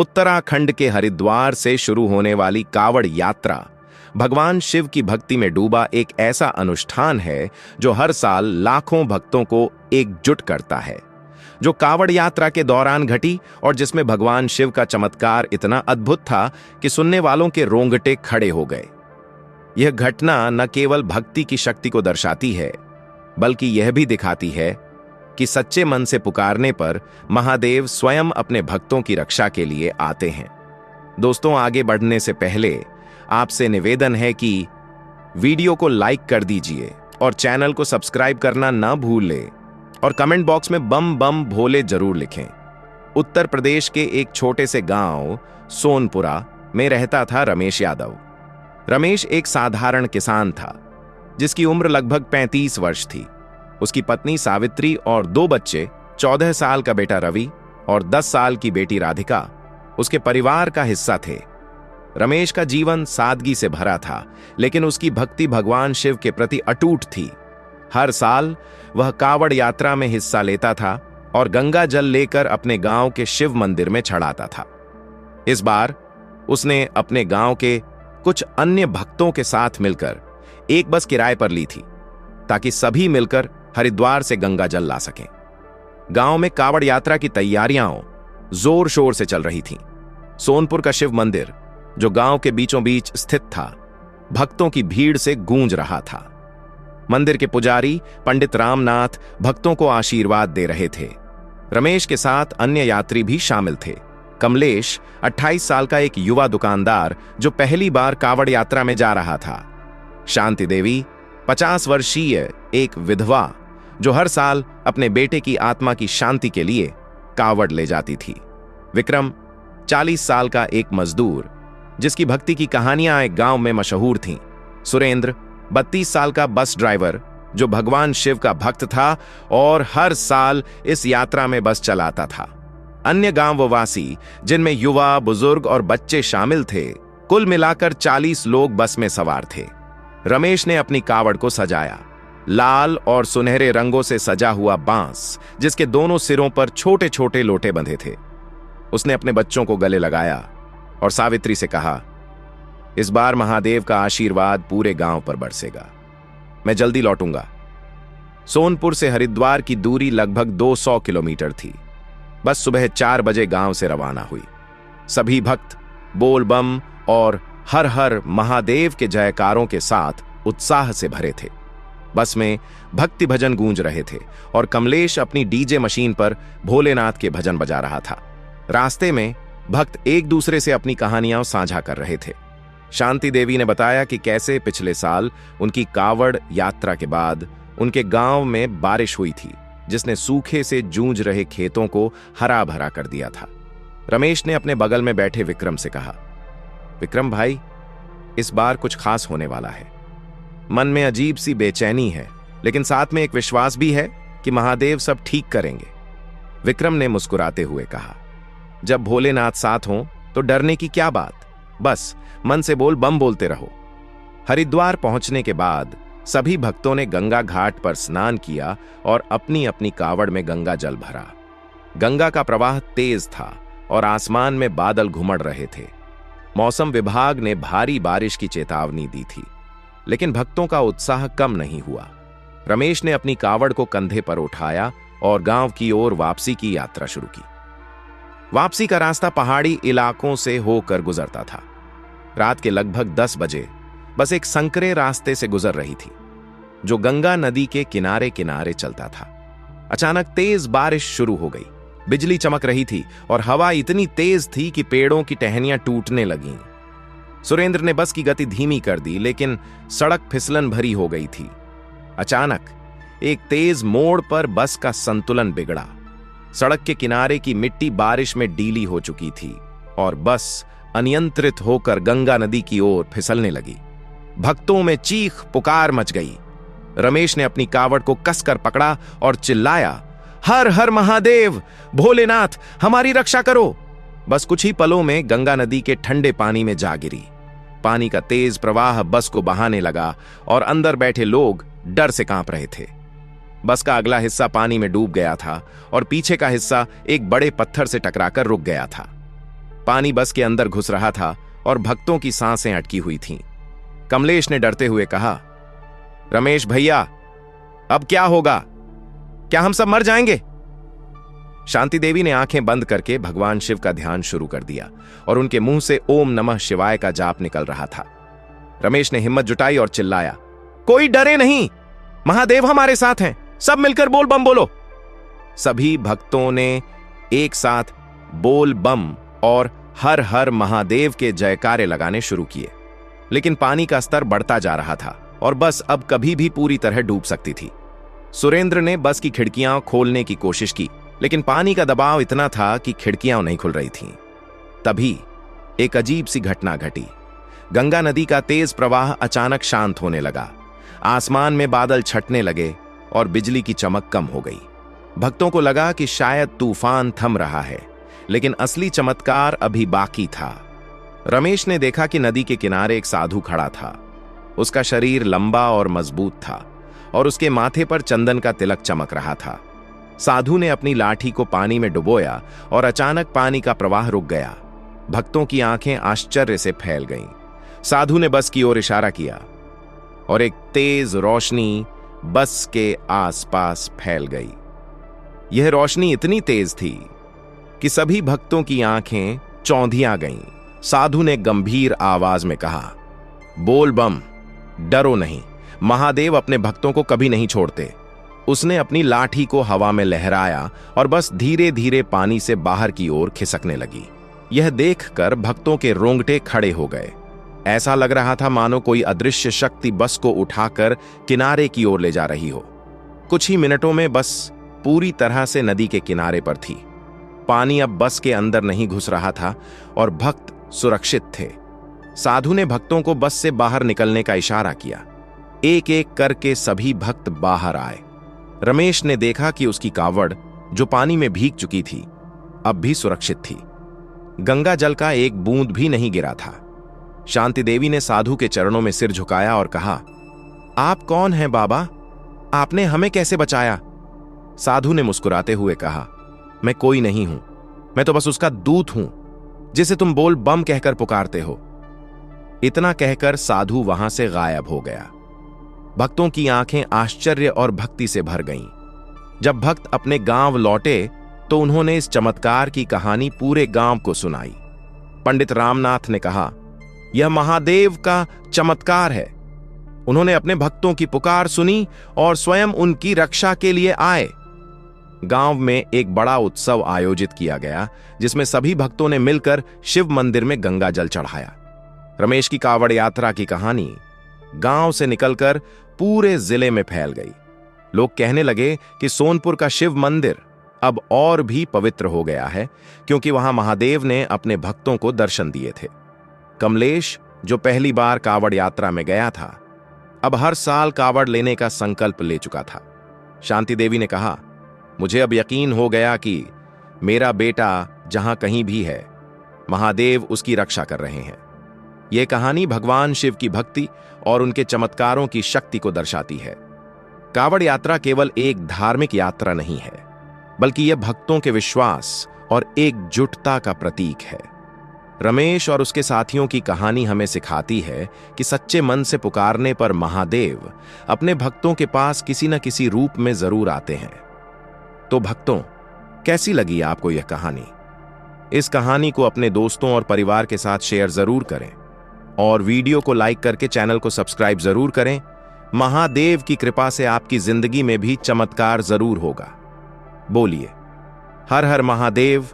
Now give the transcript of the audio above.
उत्तराखंड के हरिद्वार से शुरू होने वाली कावड़ यात्रा भगवान शिव की भक्ति में डूबा एक ऐसा अनुष्ठान है जो हर साल लाखों भक्तों को एकजुट करता है। जो कावड़ यात्रा के दौरान घटी और जिसमें भगवान शिव का चमत्कार इतना अद्भुत था कि सुनने वालों के रोंगटे खड़े हो गए। यह घटना न केवल भक्ति की शक्ति को दर्शाती है, बल्कि यह भी दिखाती है कि सच्चे मन से पुकारने पर महादेव स्वयं अपने भक्तों की रक्षा के लिए आते हैं। दोस्तों, आगे बढ़ने से पहले आपसे निवेदन है कि वीडियो को लाइक कर दीजिए और चैनल को सब्सक्राइब करना ना भूलें और कमेंट बॉक्स में बम बम भोले जरूर लिखें। उत्तर प्रदेश के एक छोटे से गांव सोनपुरा में रहता था रमेश यादव। रमेश एक साधारण किसान था जिसकी उम्र लगभग 35 वर्ष थी। उसकी पत्नी सावित्री और 2 बच्चे, 14 साल का बेटा रवि और 10 साल की बेटी राधिका उसके परिवार का हिस्सा थे। रमेश का जीवन सादगी से भरा था, लेकिन उसकी भक्ति भगवान शिव के प्रति अटूट थी। हर साल वह कावड़ यात्रा में हिस्सा लेता था और गंगा जल लेकर अपने गांव के शिव मंदिर में चढ़ाता था। इस बार उसने अपने गांव के कुछ अन्य भक्तों के साथ मिलकर एक बस किराए पर ली थी ताकि सभी मिलकर हरिद्वार से गंगा जल ला सकें। गांव में कावड़ यात्रा की तैयारियां जोर शोर से चल रही थीं। सोनपुर का शिव मंदिर, जो गांव के बीचों बीच स्थित था, भक्तों की भीड़ से गूंज रहा था। मंदिर के पुजारी पंडित रामनाथ भक्तों को आशीर्वाद दे रहे थे। रमेश के साथ अन्य यात्री भी शामिल थे। कमलेश, 28 साल का एक युवा दुकानदार जो पहली बार कावड़ यात्रा में जा रहा था। शांति देवी, 50 वर्षीय एक विधवा जो हर साल अपने बेटे की आत्मा की शांति के लिए कावड़ ले जाती थी। विक्रम, 40 साल का एक मजदूर जिसकी भक्ति की कहानियां एक गांव में मशहूर थीं। सुरेंद्र, 32 साल का बस ड्राइवर जो भगवान शिव का भक्त था और हर साल इस यात्रा में बस चलाता था। अन्य गांववासी जिनमें युवा, बुजुर्ग और बच्चे शामिल थे, कुल मिलाकर 40 लोग बस में सवार थे। रमेश ने अपनी कावड़ को सजाया। लाल और सुनहरे रंगों से सजा हुआ बांस, जिसके दोनों सिरों पर छोटे छोटे लोटे बंधे थे। उसने अपने बच्चों को गले लगाया और सावित्री से कहा, इस बार महादेव का आशीर्वाद पूरे गांव पर बरसेगा। मैं जल्दी लौटूंगा। सोनपुर से हरिद्वार की दूरी लगभग 200 किलोमीटर थी। बस सुबह 4 बजे गांव से रवाना हुई। सभी भक्त बोल बम और हर हर महादेव के जयकारों के साथ उत्साह से भरे थे। बस में भक्ति भजन गूंज रहे थे और कमलेश अपनी डीजे मशीन पर भोलेनाथ के भजन बजा रहा था। रास्ते में भक्त एक दूसरे से अपनी कहानियां साझा कर रहे थे। शांति देवी ने बताया कि कैसे पिछले साल उनकी कावड़ यात्रा के बाद उनके गांव में बारिश हुई थी, जिसने सूखे से जूझ रहे खेतों को हरा भरा कर दिया था। रमेश ने अपने बगल में बैठे विक्रम से कहा, विक्रम भाई, इस बार कुछ खास होने वाला है। मन में अजीब सी बेचैनी है, लेकिन साथ में एक विश्वास भी है कि महादेव सब ठीक करेंगे। विक्रम ने मुस्कुराते हुए कहा, जब भोलेनाथ साथ हों तो डरने की क्या बात, बस मन से बोल बम बोलते रहो। हरिद्वार पहुंचने के बाद सभी भक्तों ने गंगा घाट पर स्नान किया और अपनी अपनी कावड़ में गंगा जल भरा। गंगा का प्रवाह तेज था और आसमान में बादल घुमड़ रहे थे। मौसम विभाग ने भारी बारिश की चेतावनी दी थी, लेकिन भक्तों का उत्साह कम नहीं हुआ। रमेश ने अपनी कावड़ को कंधे पर उठाया और गांव की ओर वापसी की यात्रा शुरू की। वापसी का रास्ता पहाड़ी इलाकों से होकर गुजरता था। रात के लगभग 10 बजे बस एक संकरे रास्ते से गुजर रही थी, जो गंगा नदी के किनारे किनारे चलता था। अचानक तेज बारिश शुरू हो गई। बिजली चमक रही थी और हवा इतनी तेज थी कि पेड़ों की टहनियां टूटने लगीं। सुरेंद्र ने बस की गति धीमी कर दी, लेकिन सड़क फिसलन भरी हो गई थी। अचानक एक तेज मोड़ पर बस का संतुलन बिगड़ा। सड़क के किनारे की मिट्टी बारिश में डीली हो चुकी थी और बस अनियंत्रित होकर गंगा नदी की ओर फिसलने लगी। भक्तों में चीख पुकार मच गई। रमेश ने अपनी कावड़ को कसकर पकड़ा और चिल्लाया, हर हर महादेव, भोलेनाथ, हमारी रक्षा करो। बस कुछ ही पलों में गंगा नदी के ठंडे पानी में जा गिरी। पानी का तेज प्रवाह बस को बहाने लगा और अंदर बैठे लोग डर से कांप रहे थे। बस का अगला हिस्सा पानी में डूब गया था और पीछे का हिस्सा एक बड़े पत्थर से टकराकर रुक गया था। पानी बस के अंदर घुस रहा था और भक्तों की सांसें अटकी हुई थीं। कमलेश ने डरते हुए कहा, रमेश भैया, अब क्या होगा? क्या हम सब मर जाएंगे? शांति देवी ने आंखें बंद करके भगवान शिव का ध्यान शुरू कर दिया और उनके मुंह से ओम नमः शिवाय का जाप निकल रहा था। रमेश ने हिम्मत जुटाई और चिल्लाया, कोई डरे नहीं, महादेव हमारे साथ हैं, सब मिलकर बोल बम बोलो। सभी भक्तों ने एक साथ बोल बम और हर हर महादेव के जयकारे लगाने शुरू किए। लेकिन पानी का स्तर बढ़ता जा रहा था और बस अब कभी भी पूरी तरह डूब सकती थी। सुरेंद्र ने बस की खिड़कियां खोलने की कोशिश की, लेकिन पानी का दबाव इतना था कि खिड़कियां नहीं खुल रही थीं। तभी एक अजीब सी घटना घटी। गंगा नदी का तेज प्रवाह अचानक शांत होने लगा। आसमान में बादल छटने लगे और बिजली की चमक कम हो गई। भक्तों को लगा कि शायद तूफान थम रहा है, लेकिन असली चमत्कार अभी बाकी था। रमेश ने देखा कि नदी के किनारे एक साधु खड़ा था। उसका शरीर लंबा और मजबूत था और उसके माथे पर चंदन का तिलक चमक रहा था। साधु ने अपनी लाठी को पानी में डुबोया और अचानक पानी का प्रवाह रुक गया। भक्तों की आंखें आश्चर्य से फैल गईं। साधु ने बस की ओर इशारा किया और एक तेज रोशनी बस के आसपास फैल गई। यह रोशनी इतनी तेज थी कि सभी भक्तों की आंखें चौंधिया गईं। साधु ने गंभीर आवाज में कहा, बोल बम, डरो नहीं, महादेव अपने भक्तों को कभी नहीं छोड़ते। उसने अपनी लाठी को हवा में लहराया और बस धीरे धीरे पानी से बाहर की ओर खिसकने लगी। यह देखकर भक्तों के रोंगटे खड़े हो गए। ऐसा लग रहा था मानो कोई अदृश्य शक्ति बस को उठाकर किनारे की ओर ले जा रही हो। कुछ ही मिनटों में बस पूरी तरह से नदी के किनारे पर थी। पानी अब बस के अंदर नहीं घुस रहा था और भक्त सुरक्षित थे। साधु ने भक्तों को बस से बाहर निकलने का इशारा किया। एक एक करके सभी भक्त बाहर आए। रमेश ने देखा कि उसकी कावड़, जो पानी में भीग चुकी थी, अब भी सुरक्षित थी। गंगा जल का एक बूंद भी नहीं गिरा था। शांति देवी ने साधु के चरणों में सिर झुकाया और कहा, आप कौन हैं बाबा? आपने हमें कैसे बचाया? साधु ने मुस्कुराते हुए कहा, मैं कोई नहीं हूं, मैं तो बस उसका दूत हूं जिसे तुम बोल बम कहकर पुकारते हो। इतना कहकर साधु वहां से गायब हो गया। भक्तों की आंखें आश्चर्य और भक्ति से भर गईं। जब भक्त अपने गांव लौटे तो उन्होंने इस चमत्कार की कहानी पूरे गांव को सुनाई। पंडित रामनाथ ने कहा, यह महादेव का चमत्कार है। उन्होंने अपने भक्तों की पुकार सुनी और स्वयं उनकी रक्षा के लिए आए। गांव में एक बड़ा उत्सव आयोजित किया गया, जिसमें सभी भक्तों ने मिलकर शिव मंदिर में गंगा जल चढ़ाया। रमेश की कावड़ यात्रा की कहानी गांव से निकलकर पूरे जिले में फैल गई। लोग कहने लगे कि सोनपुर का शिव मंदिर अब और भी पवित्र हो गया है, क्योंकि वहां महादेव ने अपने भक्तों को दर्शन दिए थे। कमलेश, जो पहली बार कावड़ यात्रा में गया था, अब हर साल कावड़ लेने का संकल्प ले चुका था। शांति देवी ने कहा, मुझे अब यकीन हो गया कि मेरा बेटा जहां कहीं भी है, महादेव उसकी रक्षा कर रहे हैं। यह कहानी भगवान शिव की भक्ति और उनके चमत्कारों की शक्ति को दर्शाती है। कावड़ यात्रा केवल एक धार्मिक यात्रा नहीं है, बल्कि यह भक्तों के विश्वास और एकजुटता का प्रतीक है। रमेश और उसके साथियों की कहानी हमें सिखाती है कि सच्चे मन से पुकारने पर महादेव अपने भक्तों के पास किसी न किसी रूप में जरूर आते हैं। तो भक्तों, कैसी लगी आपको यह कहानी? इस कहानी को अपने दोस्तों और परिवार के साथ शेयर जरूर करें और वीडियो को लाइक करके चैनल को सब्सक्राइब जरूर करें। महादेव की कृपा से आपकी जिंदगी में भी चमत्कार जरूर होगा। बोलिए, हर हर महादेव।